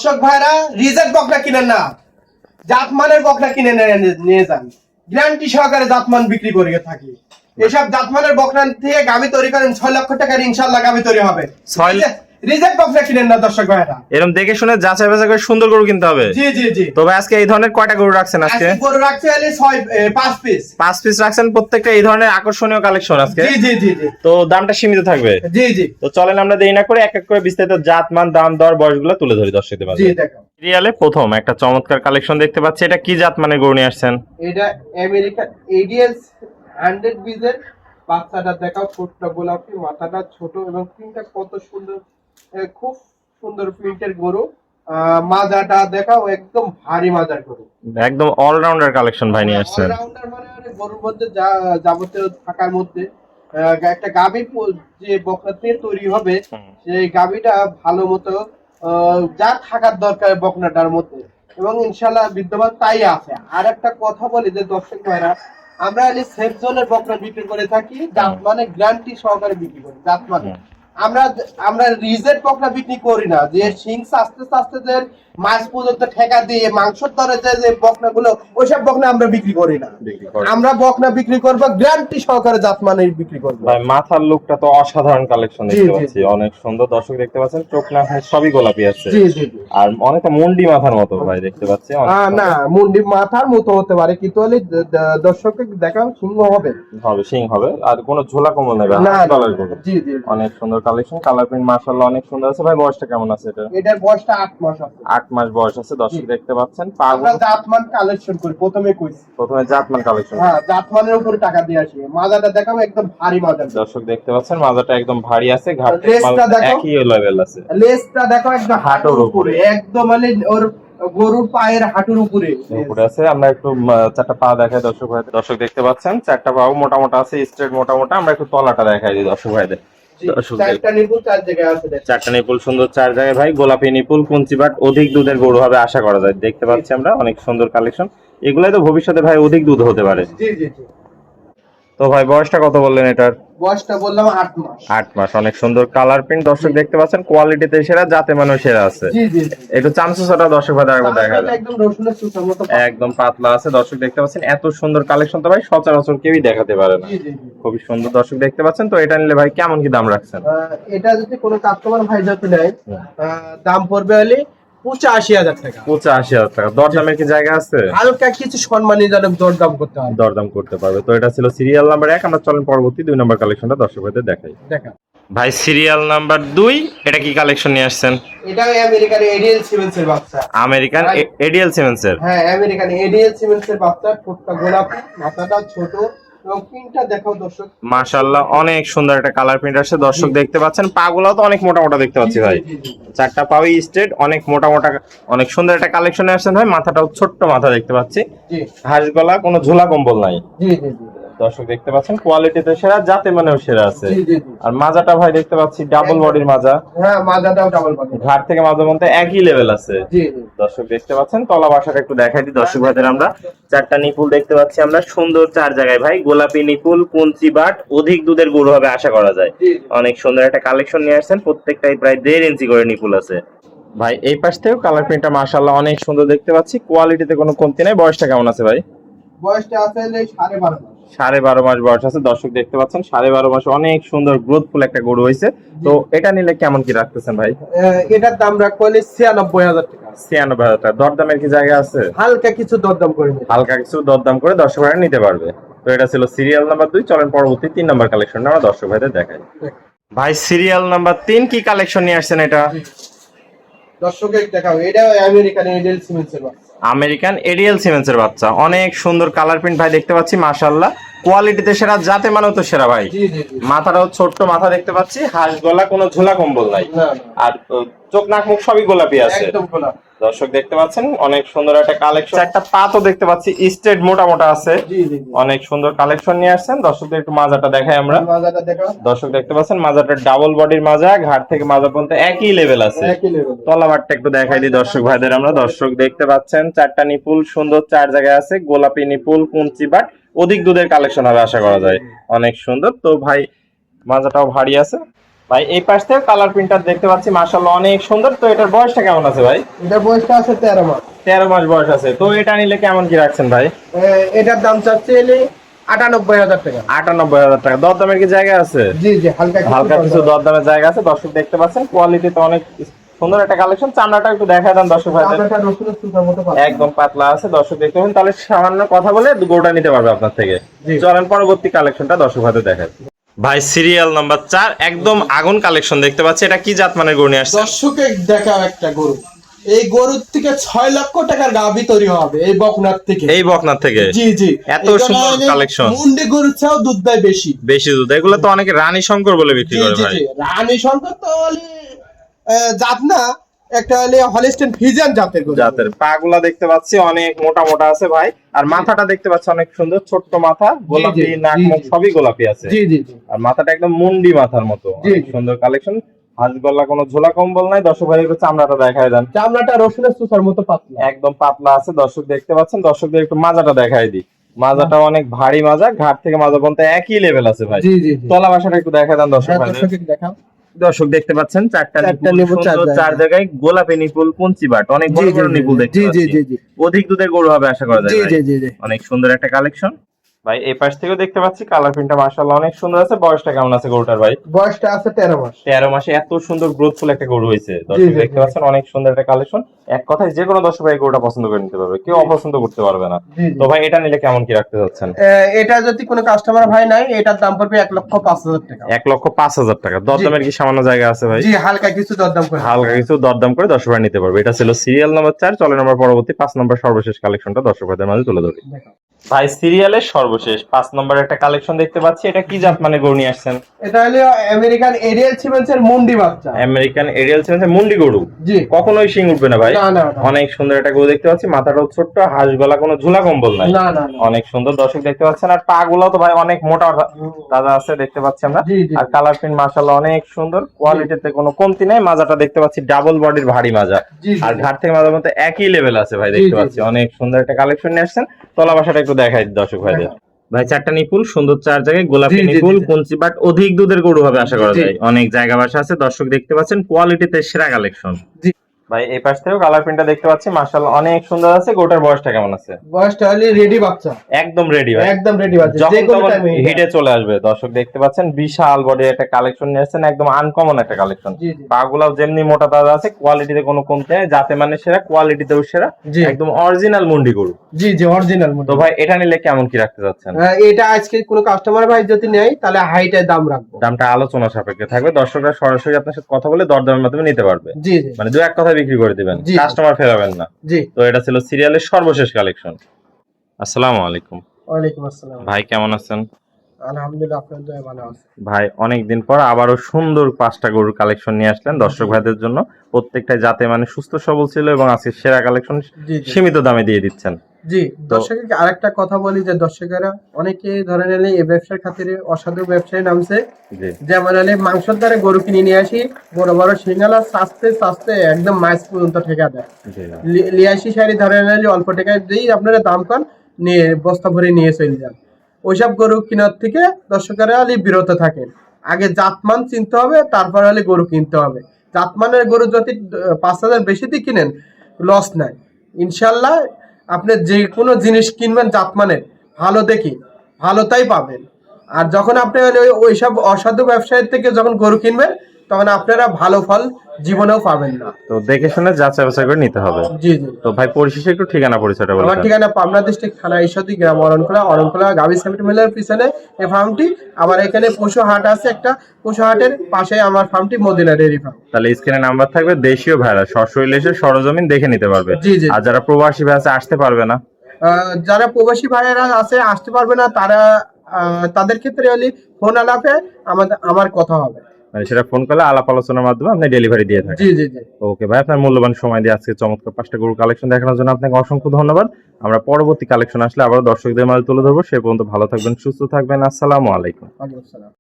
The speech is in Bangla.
দর্শক ভাইরা রিজেক্ট বকনা কিনেন না, জাতমানের বকনা কিনে নিয়ে যান। গ্যারান্টি সহকারে জাতমান বিক্রি করে থাকি। এসব জাতমানের বকনা থেকে গাভী তৈরি করেন 6 লক্ষ টাকার ইনশাআল্লাহ গাভী তৈরি হবে। রিজেক্ট বকনা কিনেন না দর্শক ভাইরা। এরকম দেখে শুনে যাচাই বাছাই করে সুন্দর গরু কিনতে হবে। জি জি জি। তবে আজকে এই ধরনের কয়টা গরু রাখছেন? আজকে গরু রাখছে 5 পিস। 5 পিস রাখছেন, প্রত্যেকটা এই ধরনের আকর্ষণীয় কালেকশন আজকে। জি জি জি জি। তো দামটা সীমিত থাকবে। জি জি। তো চলেন আমরা দেরি না করে এক এক করে বিস্তারিত জাত মান দাম দর বয়সগুলো তুলে ধরি দর্শকদের মাঝে। জি দেখো। সিরিয়ালে প্রথম একটা চমৎকার কালেকশন দেখতে পাচ্ছি, এটা কি জাত মানের গরু নিয়ে আসছেন? এটা আমেরিকান এডিএস 100 বিজের বাচ্চাটা দেখাও, ছোটটা গোলাপি, মাথাটা ছোট এবং প্রিন্টটা কত সুন্দর, খুব সুন্দর প্রিন্টের গরু। মাজাটা দেখাও, একদম ভারী মাজার গরু, একদম অলরাউন্ডার কালেকশন ভাই নিয়ে আসছেন। অলরাউন্ডার মানে গরুর মধ্যে যা যাবতীয় থাকার মধ্যে একটা গাভী যে বকনা থেকে তৈরি হবে, সেই গাভীটা ভালো মতো যা থাকার দরকার বকনাটার মধ্যে, এবং ইনশাআল্লাহ বিদ্যমান তাই আছে। আর একটা কথা বলি যে দর্শক ভাইরা, আমরা সেফ জোনের বকনা বিক্রি করে থাকি, জাত মানে গ্যারান্টি সহকারে বিক্রি করি। জাত মানে আমরা রিজেক্ট বকনা বিক্রি করি না, যে শিং আস্তে আস্তে যে মাছ পর্যন্ত ঠেকা দিয়ে মাংসের দরে যে বকনা গুলো, ওইসব বকনা আমরা বিক্রি করি না। আমরা বকনা বিক্রি করবো গ্যারান্টি সহকারে, জাত মানে বিক্রি করবো। ভাই মাথার লুকটা তো অসাধারণ কালেকশন দেখতে পাচ্ছি, অনেক সুন্দর। দর্শক দেখতে পাচ্ছেন চোখ না সবই গোলাপি আছে। জি জি। আর অনেকটা মুন্ডি মাথার মতো ভাই দেখতে পাচ্ছি। না, মুন্ডি মাথার মতো হতে পারে, কিন্তু হলে দর্শককে দেখাও সিংহ হবে, সিং হবে। আর কোনো ঝোলা কম্বল নেবে না। জি জি। অনেক সুন্দর কালেকশন, কালার প্রিন্ট মাশাআল্লাহ অনেক সুন্দর আছে। ভাই বয়সটা কেমন আছে এটা? এটার বয়সটা 8 মাস আছে। 8 মাস বয়স আছে। দর্শক দেখতে পাচ্ছেন আমরা জাতমান কালেকশন করি, প্রথমে জাতমান কালেকশন। হ্যাঁ, জাতমানের উপরে টাকা দিয়ে আসি। মাজাটা দেখাবো, একদম ভারী মাজা। দর্শক দেখতে পাচ্ছেন মাজাটা একদম ভারী আছে, ঘাট একই লেভেল আছে। লেজটা দেখো, একদম হাঁটুর উপরে, একদম মানে ওর গরুর পায়ের হাঁটুর উপরে আছে। আমরা একটু চারটা পা দেখাই দর্শক ভাই। দর্শক দেখতে পাচ্ছেন চারটা পাও মোটা মোটা আছে, স্ট্রেট মোটা মোটা। আমরা একটু তলাটা দেখাই দিই দর্শক ভাইদের। চারটা নিপুল 4 জায়গায় আছে, চারটা নিপুল সুন্দর 4 জায়গায় ভাই, গোলাপি নিপুল, কুঞ্চিবাট, অধিক দুধের গরু হবে আশা করা যায়। দেখতে পাচ্ছি আমরা অনেক সুন্দর কালেকশন, এগুলাই তো ভবিষ্যতে ভাই অধিক দুধ হতে পারে। জি জি জি। তো ভাই বয়সটা কত বললেন এটার? বয়সটা বললাম 8 মাস। 8 মাস। অনেক সুন্দর কালার প্রিন্ট। দর্শক দেখতে পাচ্ছেন কোয়ালিটিতে সেরা, জাতে মানেও সেরা আছে। জি জি। একটু চামচুসাটা দর্শক ভাই একবার দেখা যায়, একদম রসুনের সুতার মতো, একদম পাতলা আছে। দর্শক দেখতে পাচ্ছেন এত সুন্দর কালেকশন তো ভাই সচরাচর কেউই দেখাতে পারে না। জি জি। খুবই সুন্দর দর্শক দেখতে পাচ্ছেন। তো এটা নিলে ভাই কেমন কি দাম রাখছেন? এটা যদি কোনো কাস্টমার ভাই যদি নেয়, দাম পড়বে হলে 85,000 টাকা। 85,000 টাকা। দরদামের কি জায়গা আছে? হালকা কিছু সম্মানীজনক দরদাম করতে হবে, দরদাম করতে পারবে। তো এটা ছিল সিরিয়াল নাম্বার 1। আমরা চলেন পরবর্তী 2 নম্বর কালেকশনটা দর্শক ভাইদের দেখাই। দেখা ভাই সিরিয়াল নাম্বার 2, এটা কি কালেকশন নিয়ে আসছেন? এটা আমেরিকান এডিএল সিমেন্সের বাচ্চা। আমেরিকান এডিএল সিমেন্সের? হ্যাঁ, আমেরিকান এডিএল সিমেন্সের বাচ্চা, ঠোঁটটা গোলাপি, মাথাটা ছোট এবং প্রিন্টটা দেখাও দর্শক, মাশাআল্লাহ অনেক সুন্দর একটা কালার প্রিন্ট আছে। দর্শক দেখতে পাচ্ছেন পাগুলাও তো অনেক মোটা মোটা দেখতে পাচ্ছি ভাই, চারটা পাওই স্ট্রেট, অনেক মোটা মোটা, অনেক সুন্দর একটা কালেকশনে আসছেন ভাই। মাথাটাও ছোট্ট মাথা দেখতে পাচ্ছি, হাঁস গলা, কোনো ঝোলা কম্বল নাই। জি জি জি। দর্শক দেখতে পাচ্ছেন কোয়ালিটিতে সেরা, জাতে মানেও সেরা আছে। আর মাজাটা ভাই দেখতে পাচ্ছি ডাবল বডির মাজা। হ্যাঁ, মাজাটাও ডাবল বডি, ঘাট থেকে মাজা পর্যন্ত একই লেভেল আছে। জি জি। দর্শক দেখতে পাচ্ছেন তলা বাসাটা একটু দেখাই দিই দর্শক ভাইদের। আমরা চারটা নিপুল দেখতে পাচ্ছি আমরা, সুন্দর 4 জায়গায় ভাই, গোলাপি নিপুল, কুঞ্চিবাট, অধিক দুধের গরু হবে আশা করা যায়। অনেক সুন্দর একটা কালেকশন নিয়ে আসছেন, প্রত্যেকটাই প্রায় 1.5 ইঞ্চি করে নিপুল আছে ভাই। এই পাশ থেকেও কালার প্রিন্টটা মাশাআল্লাহ অনেক সুন্দর দেখতে পাচ্ছি, কোয়ালিটিতে কোনো কমতি নাই। বয়সটা কেমন আছে ভাই? বয়সটা আছে 12.5 মাস। 12.5 মাস বয়স আছে। দর্শক দেখতে পাচ্ছেন 12.5 মাস, অনেক সুন্দর গ্রোথফুল একটা গরু হয়েছে। তো এটা নিলে কেমন কি রাখতেছেন ভাই? এটার দাম রাখবো 96,000 টাকা। 96,000 টাকা। দরদামের কি জায়গা আছে? হালকা কিছু দরদাম করে নিতে, হালকা কিছু দরদাম করে দর্শকরা নিতে পারবে। তো এটা ছিল সিরিয়াল নাম্বার 2। চলেন পরবর্তী 3 নম্বর কালেকশনটা আমরা দর্শক ভাইদের দেখাই। ভাই সিরিয়াল নাম্বার 3 কি কালেকশন নিয়ে আসছেন এটা? দর্শকের দেখাও, এটা আমেরিকান এডিএল সিমেন্সের বাচ্চা। আমেরিকান এডিএল সিমেন্সের বাচ্চা, অনেক সুন্দর কালার প্রিন্ট ভাই দেখতে পাচ্ছি মাশাআল্লাহ, কোয়ালিটিতে সেরা, জাতে মানেও তো সেরা ভাই। মাথাটাও ছোট্ট মাথা দেখতে পাচ্ছি, হাঁস গলা, কোনো ঝোলা কম্বল নাই। আর চোখ নাক মুখ সবই গোলাপি আছে, একদম গোলাপি। দর্শক দেখতে পাচ্ছেন অনেক সুন্দর একটা কালেকশন। একটা পা তো দেখতে পাচ্ছি স্ট্রেট মোটা মোটা আছে, অনেক সুন্দর কালেকশন নিয়ে আসছেন। দর্শকদের একটু মাজাটা দেখাই আমরা। দর্শক দেখতে পাচ্ছেন মাজাটা ডাবল বডির মাজা, ঘাট থেকে মাজা পর্যন্ত একই লেভেল আছে। তলাবারটা একটু দেখাই দিই দর্শক ভাইদের আমরা। দর্শক দেখতে পাচ্ছেন চারটা নিপুল সুন্দর 4 জায়গায় আছে, গোলাপি নিপুল, কুঞ্চিবাট, অধিক দুধের কালেকশন হবে আশা করা যায়। অনেক সুন্দর। তো ভাই মাজাটাও ভারী আছে, ভাই এই পাশ থেকে কালার প্রিন্টার দেখতে পাচ্ছি মাশাআল্লাহ অনেক সুন্দর। তো এটার বয়সটা কেমন আছে ভাই? এটার বয়সটা আছে 13 মাস। 13 মাস বয়স আছে। তো এটা নিলে কেমন কি রাখছেন ভাই? এটার দাম চাচ্ছি 98,000 টাকা। 98,000 টাকা। দরদামের কি জায়গা আছে? জি জি, হালকা কিছু দরদামের জায়গা আছে। দর্শক দেখতে পাচ্ছেন কোয়ালিটি তো অনেক সুন্দর একটা কালেকশন। চামড়াটা একটু দেখায় দেন দর্শক ভাই। চামড়াটা রসুনের সুতার মতো পাতলা, একদম পাতলা আছে। দর্শক দেখতে পাবেন। তাহলে সামান্য কথা বলে গরুটা নিতে পারবে আপনার থেকে। চলেন পরবর্তী কালেকশনটা দর্শক ভাই দেখায়। ভাই সিরিয়াল নাম্বার 4 একদম আগুন কালেকশন দেখতে পাচ্ছি। এটা কি জাত মানের গরু নিয়ে আসছে? দর্শকে দেখাও একটা গরু। এই গরুর থেকে 6 লক্ষ টাকার গাভী তৈরি হবে এই বকনার থেকে। এই বকনার থেকে? জি জি। এত সুন্দর কালেকশন। মুন্ডি গরুর চেয়েও দুধ দেয় বেশি। বেশি দুধ। এগুলো তো অনেকে রানী শঙ্কর বলে বিক্রি করে ভাই। জি জি, রানী শঙ্কর তো জাত না, একটা হলিস্টিয়ান ফ্রিজিয়ান জাতের গরু। জাতের পাগুলা দেখতে পাচ্ছি অনেক মোটা মোটা আছে ভাই। আর মাথাটা দেখতে পাচ্ছি অনেক সুন্দর, ছোট্ট মাথা, গোলাপি নাক মুখ সবই গোলাপি আছে। জি জি জি। আর মাথাটা একদম মুন্ডি মাথার মতো। অনেক সুন্দর কালেকশন। হাত গলা কোনো ঝোলা কম্বল নাই। দর্শক ভাই একটু চামড়াটা দেখায় দেন। চামড়াটা রসুনের সুতার মতো পাতলা, একদম পাতলা আছে। দর্শক দেখতে পাচ্ছেন। দর্শকদের একটু মাজাটা দেখায় দিই। মাজাটা অনেক ভারী মাজা, ঘাট থেকে মাজা পর্যন্ত একই লেভেল আছে ভাই। জি জি। তলা বাসাটা একটু দেখায় দেন দর্শক ভাই। দেখাও। দর্শক দেখতে পাচ্ছেন চারটা নিপুল, চার জায়গায় গোলাপি নিপুল, কুঞ্চি বাট, অনেক বড় বড় নিপুল দেখতে পাচ্ছি। অধিক দুধের গরু হবে আশা করা যায়। অনেক সুন্দর একটা কালেকশন ভাই। এই পাশ থেকেও দেখতে পাচ্ছি কালার প্রিন্টটা মাশাআল্লাহ অনেক সুন্দর আছে। বয়সটা কেমন আছে গরুটার ভাই? বয়সটা আছে 13 মাস। 13 মাসে এত সুন্দর গ্রোথফুল একটা গরু হয়েছে। দর্শক দেখতে পাচ্ছেন অনেক সুন্দর একটা কালেকশন। এক কথায় যে কোনো দর্শক ভাই গরুটা পছন্দ করে নিতে পারবে, কেউ অপছন্দ করতে পারবে না। তো ভাই এটা নিলে কেমন কি রাখতে যাচ্ছেন? এটা যদি কোনো কাস্টমার ভাই নাই, এটার দাম পড়বে 1,05,000 টাকা। 1,05,000 টাকা। দরদামের কি সামান্য জায়গা আছে ভাই? জি, হালকা কিছু দরদাম করে দর্শক ভাই নিতে পারবে। এটা ছিল সিরিয়াল নাম্বার 4। চলেন আমরা পরবর্তী 5 নম্বর সর্বশেষ কালেকশনটা দর্শক ভাইদের মাঝে তুলে ধরি। ভাই সিরিয়ালের সর্বশেষ 5 নম্বর একটা কালেকশন দেখতে পাচ্ছি। এটা কি জাত মানে গরু নিয়ে আসছেন? এটা হলো আমেরিকান এরিয়াল সিমেন্সের মুন্ডি বাচ্চা। আমেরিকান এরিয়াল সিমেন্সের মুন্ডি গরু। জি। কখনোই শিং উঠবে না ভাই? না। অনেক সুন্দর একটা গরু দেখতে পাচ্ছি। মাথাটাও ছোট্ট, হাঁস গলা, কোনো ঝুলা কম্বল নাই। না। অনেক সুন্দর দর্শক দেখতে পাচ্ছেন। আর পা গুলো তো ভাই অনেক মোটা তাজা আছে দেখতে পাচ্ছি আমরা। আর কালার প্রিন্ট মাশাআল্লাহ অনেক সুন্দর। কোয়ালিটিতে কোনো কমতি নাই। মাজাটা দেখতে পাচ্ছি ডাবল বডির ভারী মাজা। আর ঘাট থেকে মাজার মধ্যে একই লেভেল আছে ভাই দেখতে পাচ্ছি। অনেক সুন্দর একটা কালেকশন নিয়ে আসছেন। তলা বাসাটা একটু দেখাই দর্শক ভাইদের। ভাই চারটা নিপুল, সুন্দর চার জায়গায় গোলাপি নিপুল, কুঞ্চি বাট, অধিক দুধের গরু হবে আশা করা যায়। অনেক জায়গা বাসা আছে। দর্শক দেখতে পাচ্ছেন কোয়ালিটিতে সেরা কালেকশন। ভাই এই পাশ থেকেও কালার প্রিন্টটা দেখতে পাচ্ছি মাশাআল্লাহ অনেক সুন্দর আছে। গোটার বয়সটা কেমন আছে? বয়সটা হলি রেডি বাচ্চা। একদম রেডি ভাই। একদম রেডি বাচ্চা, যে কোনো টাইমে হিটে চলে আসবে। দর্শক দেখতে পাচ্ছেন বিশাল বডির একটা কালেকশন নিয়ে আসছেন। একদম আনকমন একটা কালেকশন। পাগুলাও যেমনি মোটা তাজা আছে, কোয়ালিটিতে কোনো কমতি নেই। যাতে মানে সেরা, কোয়ালিটিতেও সেরা। একদম অরিজিনাল মুন্ডি গরু। জি অরিজিনাল মুন্ডি। তো ভাই এটা নিলে কেমন কি রাখতে যাচ্ছেন? এটা আজকে কোনো কাস্টমার ভাই যদি নেয় তাহলে হাইটের দাম রাখবো। দামটা আলোচনা সাপেক্ষে থাকবে। দর্শকরা সরাসরি আপনার সাথে কথা বলে দরদামের মাধ্যমে নিতে পারবে। জি। মানে দু এক কথা বিক্রি করে দিবেন, কাস্টমার ফেরাবেন না। জি। তো এটা ছিল সিরিয়ালের সর্বশেষ কালেকশন। আসসালামু আলাইকুম। ওয়ালাইকুম আসসালাম। ভাই কেমন আছেন? আলহামদুলিল্লাহ, আপনার দয়ায় ভালো আছি ভাই। অনেকদিন পর আবারও সুন্দর 5টা গরুর কালেকশন নিয়ে আসলেন দর্শক ভাইদের জন্য। প্রত্যেকটা জাতে মানে সুস্থ সবল ছিল এবং আজকে সেরা কালেকশন সীমিত দামে দিয়ে দিচ্ছেন। জি। দর্শককে আরেকটা কথা বলি যে দর্শকেরা অনেকে ধরে নিলে এই ব্যবসার খাতিরে অসাধু ব্যবসায় নামছে। যেমন হলে মাংসের দ্বারা গরু কিনে নিয়ে আসি, বড় বড় সিঙ্গালা সাস্তে একদম মাছ পর্যন্ত ঠেকা দেয়। লিয়াশি শাড়ি ধরে নিলে অল্প টাকায় দিয়েই আপনারা দাম কম নিয়ে বস্তা ভরে নিয়ে চলে যান। ওইসব গরু কেনার থেকে দর্শকেরা বিরত থাকেন। আগে জাতমান চিনতে হবে, তারপর হলে গরু কিনতে হবে। জাতমানের গরু যদি 5,000 বেশি দিয়ে কিনেন লস নাই। ইনশাল্লাহ আপনি যে কোনো জিনিস কিনবেন জাতমানের ভালো দেখি ভালোটাই পাবেন। আর যখন আপনি ওইসব অসাধু ব্যবসায়ীর থেকে যখন গরু কিনবেন তখন আপনারা ভালো ফল জীবনেও পাবেন না। তো দেখে শুনে যাচাই বাছাই করে নিতে হবে। জি। তো ভাই পরিশেষে একটু ঠিকানা পরিচয়টা বলুন। আমার ঠিকানা পাবনা ডিস্ট্রিক্ট থানা ঈশ্বরদী, গ্রাম অরণখোলা গাভী সেমিট মিলের পিছনে এই ফার্মটি। আবার এখানে পশু হাট আছে একটা, পশু হাটের পাশে আমার ফার্মটি মদিনা ডেইরি ফার্ম। তাহলে স্ক্রিনে নাম্বার থাকবে। দেশীয় ভাইরা সশরীরে এসে সরজমিন দেখে নিতে পারবে। আর যারা প্রবাসী ভাই আছে আসতে পারবে না, যারা প্রবাসী ভাইয়েরা আছে আসতে পারবে না, তারা তাদের ক্ষেত্রে হলে ফোন আলাপে আমার কথা হবে। মানে সেটা ফোন করলে আলাপ আলোচনার মাধ্যমে আপনি ডেলিভারি দিয়ে থাকেন। জি। ওকে ভাই, আপনার মূল্যবান সময় দিয়ে আজকে চমৎকার 5টা গরুর কালেকশন দেখানোর জন্য আপনাকে অসংখ্য ধন্যবাদ। আমরা পরবর্তী কালেকশন আসলে আবার দর্শকদের মাঝে তুলে ধরবো। সে পর্যন্ত ভালো থাকবেন, সুস্থ থাকবেন। আসসালামু আলাইকুম।